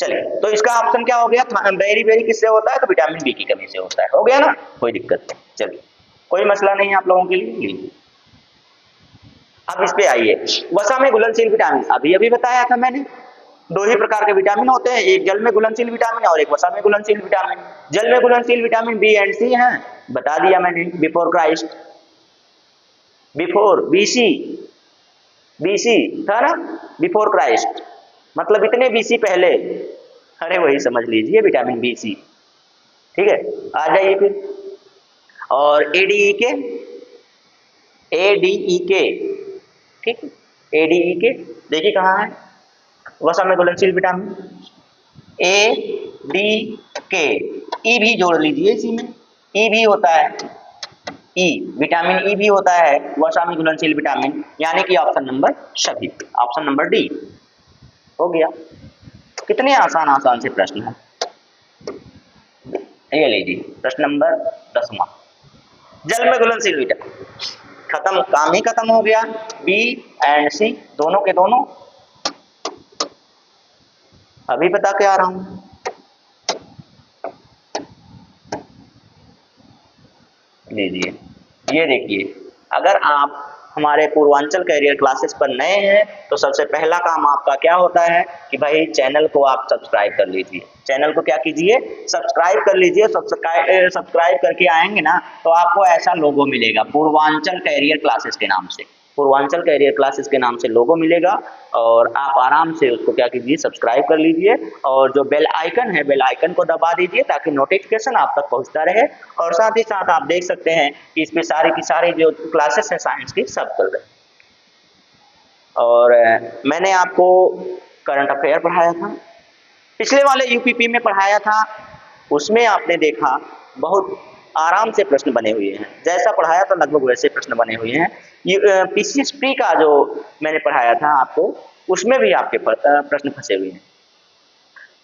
चलिए, तो इसका ऑप्शन क्या हो गया? बेरी बेरी किससे होता है? तो विटामिन बी की कमी से होता है। हो गया ना, कोई दिक्कत नहीं। चलिए, कोई मसला नहीं है आप लोगों के लिए। अब इस पे आइए, वसा में घुलनशील विटामिन, अभी अभी बताया था मैंने, दो ही प्रकार के विटामिन होते हैं, एक जल में घुलनशील विटामिन और एक वसा में घुलनशील विटामिन। जल में घुलनशील विटामिन बी एंड सी हैं, बता दिया मैंने, before Christ, before BC, BC था ना, बिफोर क्राइस्ट, मतलब इतने बीसी पहले, अरे वही समझ लीजिए विटामिन बी सी, ठीक है। आ जाइए फिर, और एडीई के, एडीई के, ठीक है, एडीई के देखिए कहाँ है? वसा में घुलनशील विटामिन, ए डी के, ई भी जोड़ लीजिए इसी में, ई भी होता है, ई विटामिन ई भी होता है वसा में घुलनशील विटामिन, यानी कि ऑप्शन नंबर सभी, ऑप्शन नंबर डी हो गया। कितने आसान आसान से प्रश्न है, ये लीजिए प्रश्न नंबर 10वां, जल में घुलनशील विटामिन, खत्म, काम ही खत्म हो गया। बी एंड सी दोनों के दोनों, अभी बता के आ रहा हूं। लीजिए, ये देखिए, अगर आप हमारे पूर्वांचल कैरियर क्लासेस पर नए हैं तो सबसे पहला काम आपका क्या होता है कि भाई चैनल को आप सब्सक्राइब कर लीजिए। चैनल को क्या कीजिए? सब्सक्राइब कर लीजिए। सब्सक्राइब करके आएंगे ना तो आपको ऐसा लोगो मिलेगा, पूर्वांचल कैरियर क्लासेस के नाम से, पूर्वांचल कैरियर क्लासेस के नाम से लोगो मिलेगा, और आप आराम से उसको क्या कीजिए? सब्सक्राइब कर लीजिए, और जो बेल आइकन है, बेल आइकन को दबा दीजिए ताकि नोटिफिकेशन आप तक पहुंचता रहे। और साथ ही साथ आप देख सकते हैं कि इसमें सारी की सारी जो क्लासेस हैं साइंस की सब चल रही। और मैंने आपको करंट अफेयर पढ़ाया था, पिछले वाले यूपीपी में पढ़ाया था, उसमें आपने देखा बहुत आराम से प्रश्न बने हुए हैं, जैसा पढ़ाया था लगभग वैसे प्रश्न बने हुए हैं। पीसीएस प्री का जो मैंने पढ़ाया था आपको, उसमें भी आपके प्रश्न फंसे हुए हैं।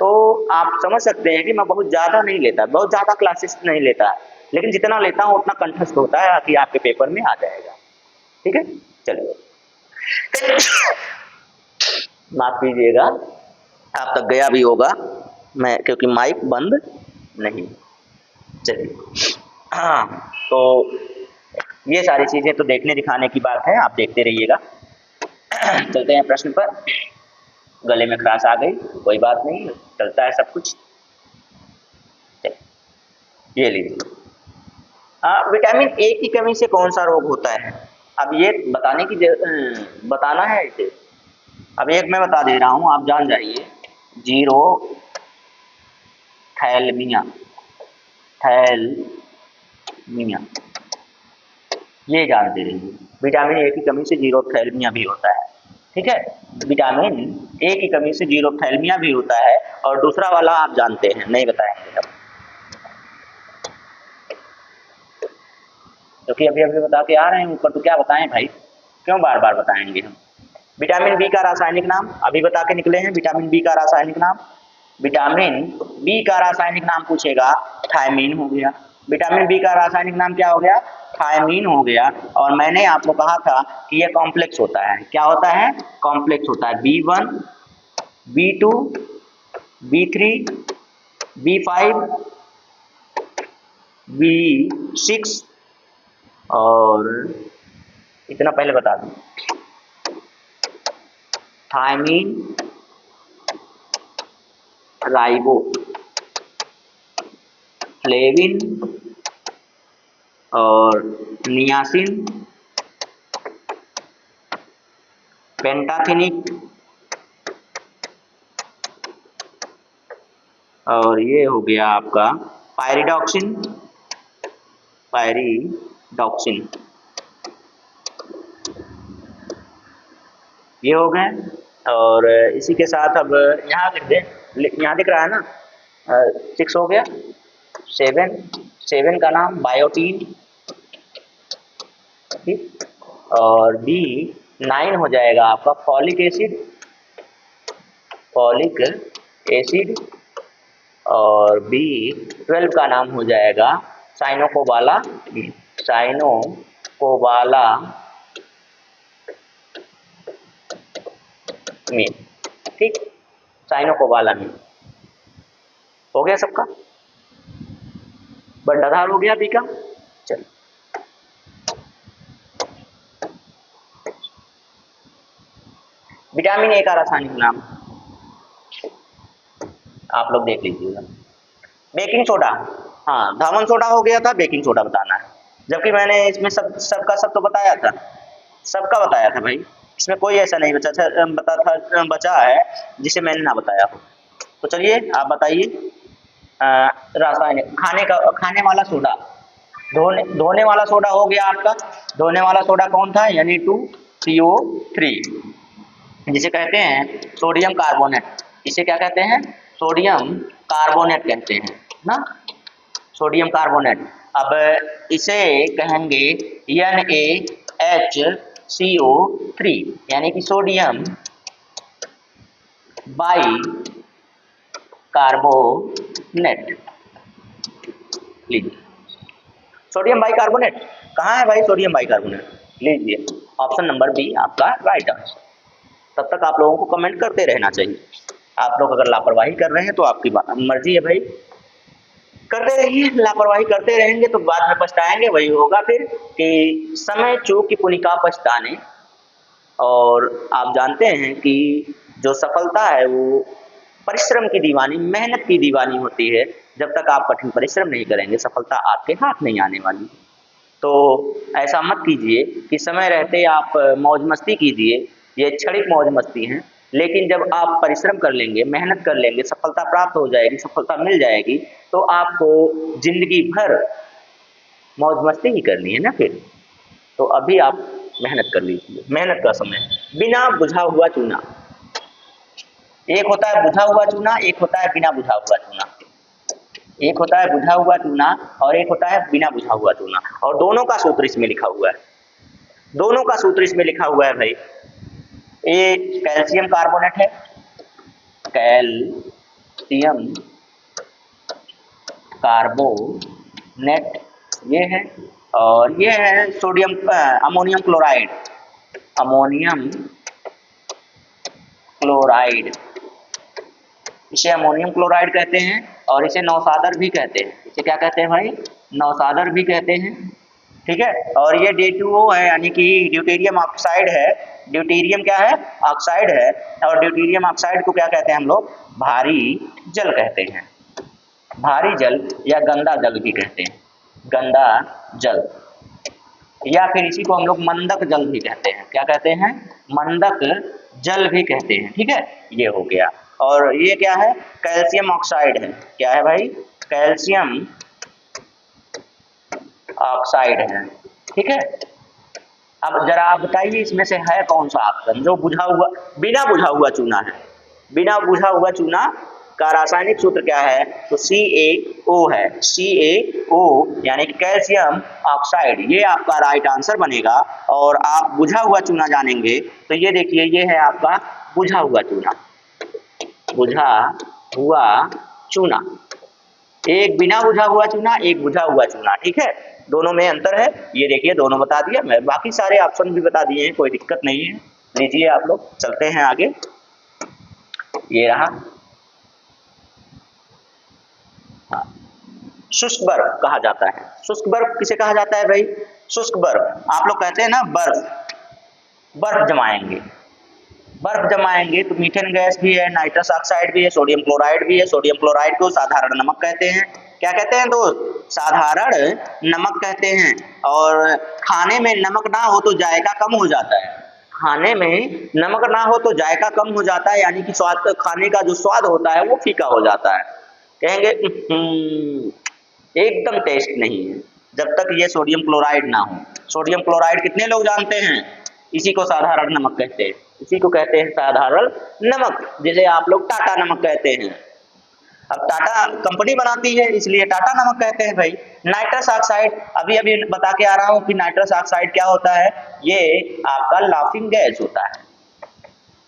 तो आप समझ सकते हैं कि मैं बहुत ज़्यादा नहीं लेता, बहुत ज़्यादा क्लासेस नहीं लेता, लेकिन जितना लेता हूँ उतना कंठस्थ होता है कि आपके पेपर में आ जाएगा, ठीक है। चलिए, माफ कीजिएगा, आप तक गया भी होगा, मैं क्योंकि माइक बंद नहीं। चलिए, हाँ, तो ये सारी चीज़ें तो देखने दिखाने की बात है, आप देखते रहिएगा। चलते हैं प्रश्न पर। गले में खराश आ गई, कोई बात नहीं, चलता है सब कुछ। ये लीजिए, विटामिन ए की कमी से कौन सा रोग होता है? अब ये बताना है इसे। अब एक मैं बता दे रहा हूँ, आप जान जाइए। जीरो थैलेमिया, थैलेमिया, ये जानते रहिए। विटामिन ए की कमी से जीरोथैल्मिया भी होता है, ठीक है। विटामिन ए की कमी से जीरोथैल्मिया भी होता है, और दूसरा वाला आप जानते हैं, नहीं बताएंगे अब, क्योंकि अभी अभी बता के आ रहे हैं ऊपर, तो क्या बताएं भाई, क्यों बार बार बताएंगे हम। विटामिन बी का रासायनिक नाम अभी बता के निकले हैं। विटामिन बी का रासायनिक नाम, विटामिन बी का रासायनिक नाम पूछेगा, थायमीन हो गया। विटामिन बी का रासायनिक नाम क्या हो गया? थायमीन हो गया। और मैंने आपको कहा था कि ये कॉम्प्लेक्स होता है। क्या होता है? कॉम्प्लेक्स होता है। B1, B2, B3, B5, B6, और इतना पहले बता दूं, थायमीन, राइबो फ्लेविन और नियासिन, पेंटाथेनिक, और ये हो गया आपका पायरिडॉक्सिन, पायरिडॉक्सिन, ये हो गए। और इसी के साथ अब यहाँ लिख दें, यहाँ दिख रहा है ना, 6 हो गया। 7 का नाम बायोटीन, ठीक। और B9 हो जाएगा आपका फॉलिक एसिड, फॉलिक एसिड। और B12 का नाम हो जाएगा साइनोकोबाला, साइनोकोबाला मीन, ठीक। साइनोकोबाला मीन हो गया सबका, बंटाधार हो गया बी का। चल, विटामिन ए का रासायनिक नाम आप लोग देख लीजिएगा। बेकिंग सोडा, हाँ, धामन सोडा हो गया था, बेकिंग सोडा बताना है। जबकि मैंने इसमें सबका सब तो बताया था, सबका बताया था भाई। इसमें कोई ऐसा नहीं बचा है जिसे मैंने ना बताया हो। तो चलिए आप बताइए, रासायनिक खाने वाला सोडा, धोने वाला सोडा हो गया आपका। धोने वाला सोडा कौन था? Na2CO3, जिसे कहते हैं सोडियम कार्बोनेट। इसे क्या कहते हैं? सोडियम कार्बोनेट कहते हैं ना, सोडियम कार्बोनेट। अब इसे कहेंगे NaHCO3, यानी कि सोडियम बाई कार्बोनेट। लीजिए, सोडियम बाई कार्बोनेट कहाँ है भाई? सोडियम बाई कार्बोनेट, लीजिए ऑप्शन नंबर बी आपका राइट आंसर। तब तक आप लोगों को कमेंट करते रहना चाहिए। आप लोग अगर लापरवाही कर रहे हैं तो आपकी मर्जी है भाई, करते रहिए। लापरवाही करते रहेंगे तो बाद में पछताएंगे। वही होगा फिर कि समय चूक की पुनिका पछताने। और आप जानते हैं कि जो सफलता है वो परिश्रम की दीवानी, मेहनत की दीवानी होती है। जब तक आप कठिन परिश्रम नहीं करेंगे, सफलता आपके हाथ नहीं आने वाली। तो ऐसा मत कीजिए कि समय रहते आप मौज मस्ती कीजिए, ये क्षणिक मौज मस्ती हैं। लेकिन जब आप परिश्रम कर लेंगे, मेहनत कर लेंगे, सफलता प्राप्त हो जाएगी, सफलता मिल जाएगी, तो आपको जिंदगी भर मौज मस्ती ही करनी है ना फिर। तो अभी आप मेहनत कर लीजिए, मेहनत का समय। बिना बुझा हुआ चूना, एक होता है बुझा हुआ चूना, एक होता है बिना बुझा हुआ चूना। एक होता है बुझा हुआ चूना और एक होता है बिना बुझा हुआ चूना, और दोनों का सूत्र इसमें लिखा हुआ है। दोनों का सूत्र इसमें लिखा हुआ है भाई। ये कैल्शियम कार्बोनेट है, कैल्शियम कार्बोनेट ये है, और ये है sodium ammonium chloride, ammonium chloride इसे अमोनियम क्लोराइड कहते हैं और इसे नौसादर भी कहते हैं। इसे क्या कहते हैं भाई? नौसादर भी कहते हैं। ठीक है, और ये D2O है यानी कि ड्यूटेरियम ऑक्साइड है। ड्यूटेरियम क्या है? ऑक्साइड है। और ड्यूटेरियम ऑक्साइड को क्या कहते हैं हम लोग? भारी जल कहते हैं। भारी जल या गंदा जल भी कहते हैं, गंदा जल, या फिर इसी को हम लोग मंदक जल भी कहते हैं। क्या कहते हैं? मंदक जल भी कहते हैं। ठीक है, ये हो गया। और ये क्या है? कैल्शियम ऑक्साइड है। क्या है भाई? कैल्शियम ऑक्साइड है। ठीक है, अब जरा आप बताइए इसमें से है कौन सा ऑप्शन जो बुझा हुआ, बिना बुझा हुआ चूना है? बिना बुझा हुआ चूना का रासायनिक सूत्र क्या है? तो CaO है। CaO यानी कि कैल्शियम ऑक्साइड, ये आपका राइट आंसर बनेगा। और आप बुझा हुआ चूना जानेंगे तो ये देखिए, ये है आपका बुझा हुआ चूना। बुझा हुआ चूना, एक बिना बुझा हुआ चूना, एक बुझा हुआ चूना। ठीक है, दोनों में अंतर है। ये देखिए दोनों बता दिया मैं, बाकी सारे ऑप्शन भी बता दिए हैं, कोई दिक्कत नहीं है। लीजिए आप लोग, चलते हैं आगे। ये रहा, हाँ, शुष्क बर्फ कहा जाता है। शुष्क बर्फ किसे कहा जाता है भाई? शुष्क बर्फ, आप लोग कहते हैं ना बर्फ, बर्फ जमाएंगे, बर्फ जमाएंगे तो मीथेन गैस भी है, नाइट्रस ऑक्साइड भी है, सोडियम क्लोराइड भी है। सोडियम क्लोराइड को साधारण नमक कहते हैं। क्या कहते हैं दोस्त? साधारण नमक कहते हैं। और खाने में नमक ना हो तो जायका कम हो जाता है। खाने में नमक ना हो तो जायका कम हो जाता है, यानी कि स्वाद, खाने का जो स्वाद होता है वो फीका हो जाता है। कहेंगे एकदम टेस्ट नहीं है जब तक ये सोडियम क्लोराइड ना हो। सोडियम क्लोराइड कितने लोग जानते हैं? इसी को साधारण नमक कहते हैं। इसी को कहते हैं साधारण नमक, जिसे आप लोग टाटा नमक कहते हैं। अब टाटा कंपनी बनाती है इसलिए टाटा नमक कहते हैं भाई। नाइट्रस ऑक्साइड, अभी अभी बता के आ रहा हूं कि नाइट्रस ऑक्साइड क्या होता है। ये आपका लाफिंग गैस होता है।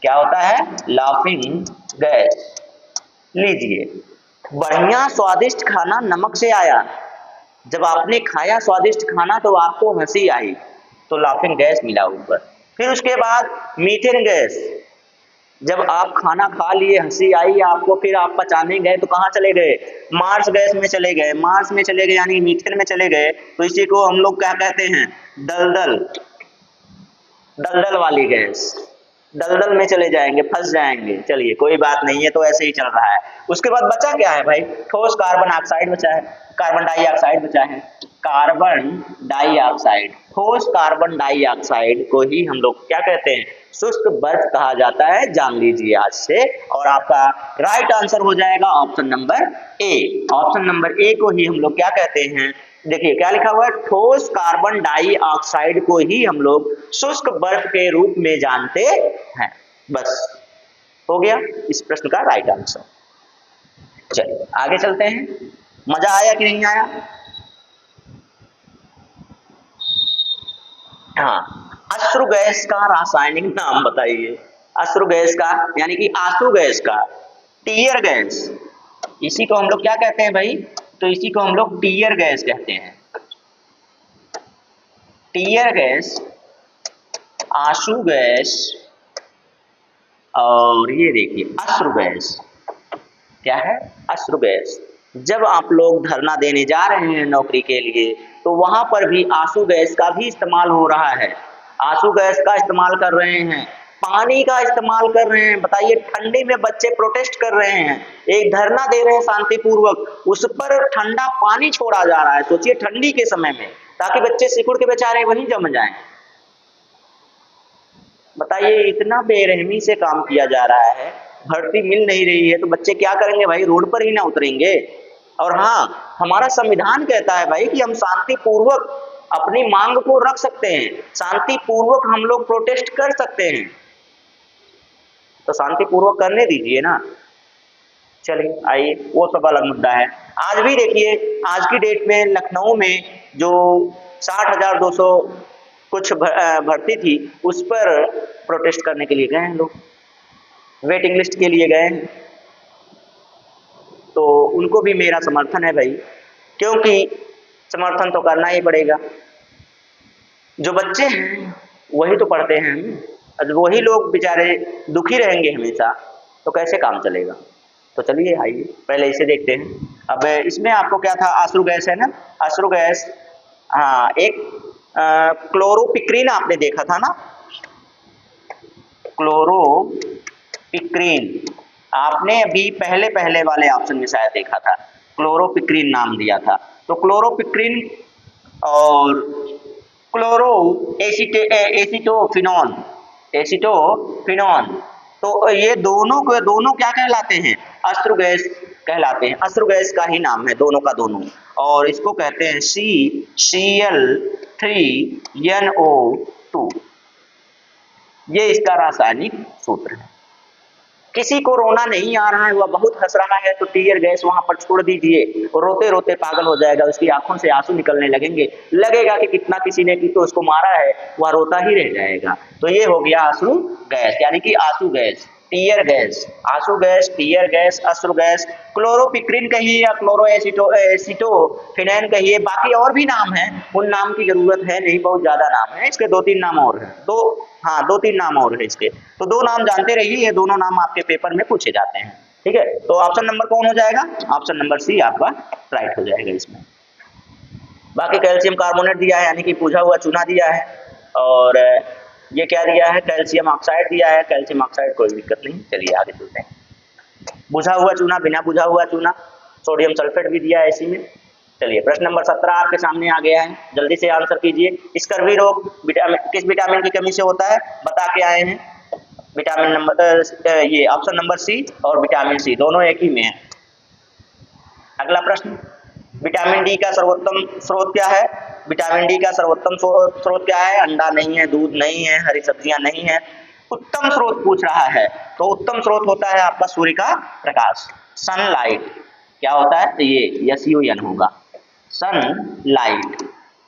क्या होता है? Laughing gas. लीजिए, बढ़िया स्वादिष्ट खाना नमक से आया। जब आपने खाया स्वादिष्ट खाना तो आपको हंसी आई, तो लाफिंग गैस मिला ऊपर। फिर उसके बाद मीथेन गैस, जब आप खाना खा लिए हंसी आई आपको, फिर आप पचाने गए तो कहाँ चले गए? मार्स गैस में चले गए। मार्स में चले गए यानी मीथेन में चले गए, तो इसी को हम लोग क्या कहते हैं? दलदल, दलदल वाली गैस। दलदल में चले जाएंगे, फंस जाएंगे। चलिए कोई बात नहीं है, तो ऐसे ही चल रहा है। उसके बाद बचा क्या है भाई? ठोस कार्बन ऑक्साइड बचा है, कार्बन डाइऑक्साइड बचा है। कार्बन डाइऑक्साइड, ठोस कार्बन डाइऑक्साइड को ही हम लोग क्या कहते हैं? शुष्क बर्फ कहा जाता है। जान लीजिए आज से। और आपका राइट आंसर हो जाएगा option number A. Option number A को ही हम लोग क्या कहते हैं? देखिए क्या लिखा हुआ है, ठोस कार्बन डाइऑक्साइड को ही हम लोग शुष्क बर्फ के रूप में जानते हैं। बस हो गया इस प्रश्न का राइट आंसर। चलिए आगे चलते हैं। मजा आया कि नहीं आया? हाँ, अश्रु गैस का रासायनिक नाम बताइए। अश्रु गैस का यानी कि आंसू गैस का, टीयर गैस, इसी को हम लोग क्या कहते हैं भाई? तो इसी को हम लोग टीयर गैस कहते हैं। टीयर गैस, आंसू गैस, और ये देखिए अश्रु गैस। क्या है? अश्रु गैस। जब आप लोग धरना देने जा रहे हैं नौकरी के लिए, तो वहां पर भी आंसू गैस का भी इस्तेमाल हो रहा है। आंसू गैस का इस्तेमाल कर रहे हैं, पानी का इस्तेमाल कर रहे हैं। बताइए, ठंडी में बच्चे प्रोटेस्ट कर रहे हैं, एक धरना दे रहे हैं शांतिपूर्वक, उस पर ठंडा पानी छोड़ा जा रहा है। सोचिए ठंडी के समय में, ताकि बच्चे सिकुड़ के बेचारे वहीं जम जाएं। बताइए, इतना बेरहमी से काम किया जा रहा है, भर्ती मिल नहीं रही है, तो बच्चे क्या करेंगे भाई? रोड पर ही ना उतरेंगे। और हाँ, हमारा संविधान कहता है भाई कि हम शांतिपूर्वक अपनी मांग को रख सकते हैं, शांतिपूर्वक हम लोग प्रोटेस्ट कर सकते हैं, तो शांतिपूर्वक करने दीजिए ना। चलिए आइए, वो सब अलग मुद्दा है। आज भी देखिए, आज की डेट में लखनऊ में जो 60,200 कुछ भर्ती थी, उस पर प्रोटेस्ट करने के लिए गए हैं लोग, वेटिंग लिस्ट के लिए गए हैं। तो उनको भी मेरा समर्थन है भाई, क्योंकि समर्थन तो करना ही पड़ेगा। जो बच्चे हैं वही तो पढ़ते हैं, वही लोग बेचारे दुखी रहेंगे हमेशा, तो कैसे काम चलेगा? तो चलिए आइए पहले इसे देखते हैं। अब इसमें आपको क्या था, अश्रु गैस है ना, अश्रु गैस। हाँ, एक क्लोरोपिक्रीन आपने देखा था ना, क्लोरोपिक्रीन आपने अभी पहले पहले वाले ऑप्शन में शायद देखा था, क्लोरोपिक्रीन नाम दिया था। तो क्लोरोपिक्रीन और क्लोरो एसिटोफिनॉन, एसिटोफिनॉन, तो ये दोनों क्या कहलाते हैं, अश्रु गैस कहलाते हैं। अश्रु गैस का ही नाम है दोनों का दोनों, और इसको कहते हैं Cl3NO2। ये इसका रासायनिक सूत्र है। किसी को रोना नहीं आ रहा है, वह बहुत हंस रहा है, तो टीयर गैस वहां पर छोड़ दीजिए, रोते रोते पागल हो जाएगा, उसकी आंखों से आंसू निकलने लगेंगे, लगेगा कि कितना किसी ने की तो उसको मारा है, वह रोता ही रह जाएगा। तो ये हो गया अश्रु गैस, यानी कि आंसू गैस, टीयर गैस, आंसू गैस, टीयर गैस, अश्रु गैस। क्लोरोपिक्रीन कहिए या क्लोरो एसिटोफिनैन कहिए, बाकी और भी नाम है, उन नाम की जरूरत है नहीं, बहुत ज्यादा नाम है इसके, 2-3 नाम और है, दो तीन नाम और है इसके, तो 2 नाम जानते रहिए, ये दोनों नाम आपके पेपर में पूछे जाते हैं। ठीक है, तो ऑप्शन नंबर कौन हो जाएगा, ऑप्शन नंबर सी आपका राइट हो जाएगा इसमें। बाकी कैल्शियम कार्बोनेट दिया है, यानी कि बुझा हुआ चूना दिया है, और ये क्या दिया है, कैल्शियम ऑक्साइड दिया है। कैल्शियम ऑक्साइड कोई दिक्कत नहीं, चलिए आगे चलते हैं। बुझा हुआ चूना, बिना बुझा हुआ चूना, सोडियम सल्फेट भी दिया है इसी में। चलिए प्रश्न नंबर 17 आपके सामने आ गया है, जल्दी से आंसर कीजिए। स्कर्वी रोग किस विटामिन की कमी से होता है, बता के आए हैं। विटामिन नंबर ये ऑप्शन नंबर सी और विटामिन सी दोनों एक ही में है। अगला प्रश्न, विटामिन डी का सर्वोत्तम स्रोत क्या है। विटामिन डी का सर्वोत्तम स्रोत क्या है, अंडा नहीं है, दूध नहीं है, हरी सब्जियां नहीं है, उत्तम स्रोत पूछ रहा है, तो उत्तम स्रोत होता है आपका सूर्य का प्रकाश, सनलाइट। क्या होता है, तो ये SUN होगा, सनलाइट।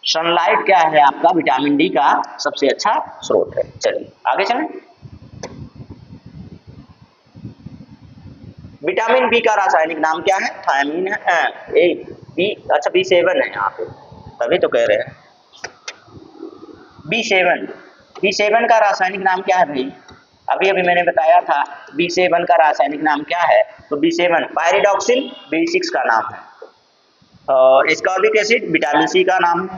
सनलाइट क्या है आपका विटामिन डी का सबसे अच्छा स्रोत है। चलिए आगे चलें। विटामिन बी का रासायनिक नाम क्या है, थायमीन है, अच्छा B7 है यहाँ पे, तभी तो कह रहे हैं B7 का रासायनिक नाम क्या है भाई, अभी अभी मैंने बताया था B7 का रासायनिक नाम क्या है, तो B7 पायरिडॉक्सिल B6 का नाम है, और एस्कॉर्बिक एसिड विटामिन सी का नाम है,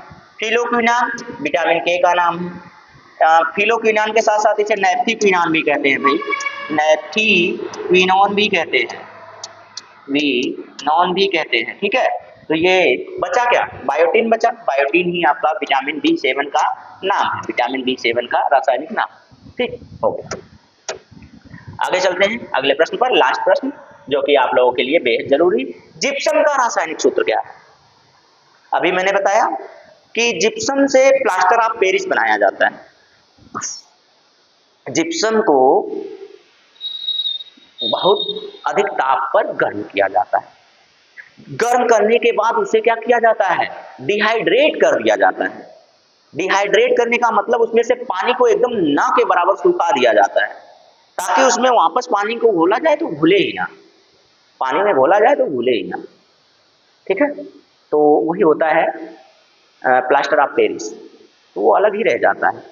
फिलोक्विनान विटामिन के का नाम है। फिलोक्विनान के साथ साथ इसे नैप्थीक्विनान भी कहते हैं भाई, नैप्थीक्विनोन भी कहते हैं, नॉन भी कहते हैं। ठीक है, तो ये बचा क्या, बायोटीन बचा, बायोटीन ही आपका विटामिन B7 का नाम है, विटामिन B7 का रासायनिक नाम। ठीक हो गया, आगे चलते हैं अगले प्रश्न पर, लास्ट प्रश्न जो कि आप लोगों के लिए बेहद जरूरी, जिप्सम का रासायनिक सूत्र क्या है। अभी मैंने बताया कि जिप्सम से प्लास्टर ऑफ पेरिस बनाया जाता है। जिप्सम को बहुत अधिक ताप पर गर्म किया जाता है, गर्म करने के बाद उसे क्या किया जाता है, डिहाइड्रेट कर दिया जाता है। डिहाइड्रेट करने का मतलब उसमें से पानी को एकदम ना के बराबर सुखा दिया जाता है, ताकि उसमें वापस पानी को घोला जाए तो घुले ही ना, पानी में घोला जाए तो घुले ही ना। ठीक है, तो वही होता है प्लास्टर ऑफ पेरिस, तो वो अलग ही रह जाता है।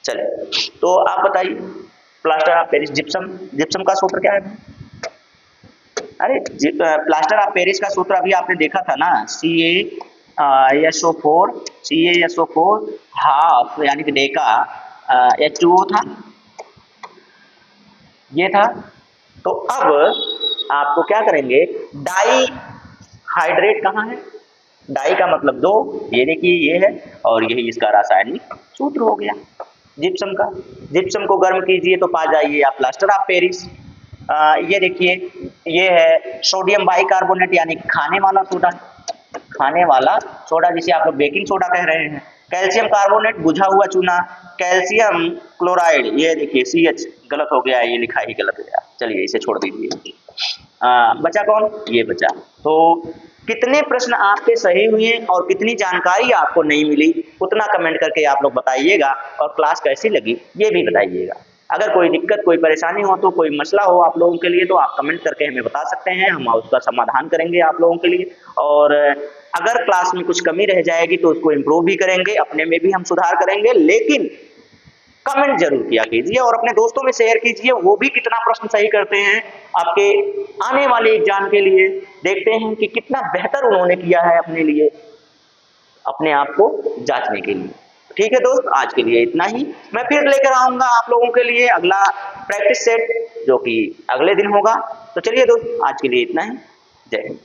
चलिए, तो आप बताइए प्लास्टर ऑफ पेरिस, जिप्सम का सूत्र क्या है। अरे प्लास्टर ऑफ पेरिस का सूत्र अभी आपने देखा था ना, CaSO4 हाफ, यानी कि डेका H2O था, ये था। तो अब आपको क्या करेंगे, डाई हाइड्रेट कहाँ है, डाई का मतलब 2, ये देखिए ये है, और यही इसका रासायनिक सूत्र हो गया जिप्सम का। जिप्सम को गर्म कीजिए तो पा जाइए आप प्लास्टर ऑफ पेरिस। ये देखिए ये है सोडियम बाइकार्बोनेट, यानी खाने वाला सोडा, खाने वाला सोडा जिसे आप लोग बेकिंग सोडा कह रहे हैं। कैल्शियम कार्बोनेट बुझा हुआ चूना, कैल्शियम क्लोराइड, ये देखिए CH गलत हो गया, ये लिखा ही गलत हो गया, चलिए इसे छोड़ दीजिए। बचा कौन, ये बचा। तो कितने प्रश्न आपके सही हुए और कितनी जानकारी आपको नहीं मिली, उतना कमेंट करके आप लोग बताइएगा, और क्लास कैसी लगी ये भी बताइएगा। अगर कोई दिक्कत, कोई परेशानी हो, तो कोई मसला हो आप लोगों के लिए, तो आप कमेंट करके हमें बता सकते हैं, हम उसका समाधान करेंगे आप लोगों के लिए। और अगर क्लास में कुछ कमी रह जाएगी तो उसको इम्प्रूव भी करेंगे, अपने में भी हम सुधार करेंगे, लेकिन कमेंट जरूर किया कीजिए और अपने दोस्तों में शेयर कीजिए, वो भी कितना प्रश्न सही करते हैं आपके आने वाले एग्जाम के लिए। देखते हैं कि कितना बेहतर उन्होंने किया है अपने लिए, अपने आप को जांचने के लिए। ठीक है दोस्त, आज के लिए इतना ही। मैं फिर लेकर आऊंगा आप लोगों के लिए अगला प्रैक्टिस सेट, जो कि अगले दिन होगा। तो चलिए दोस्त, आज के लिए इतना ही। जय हिंद।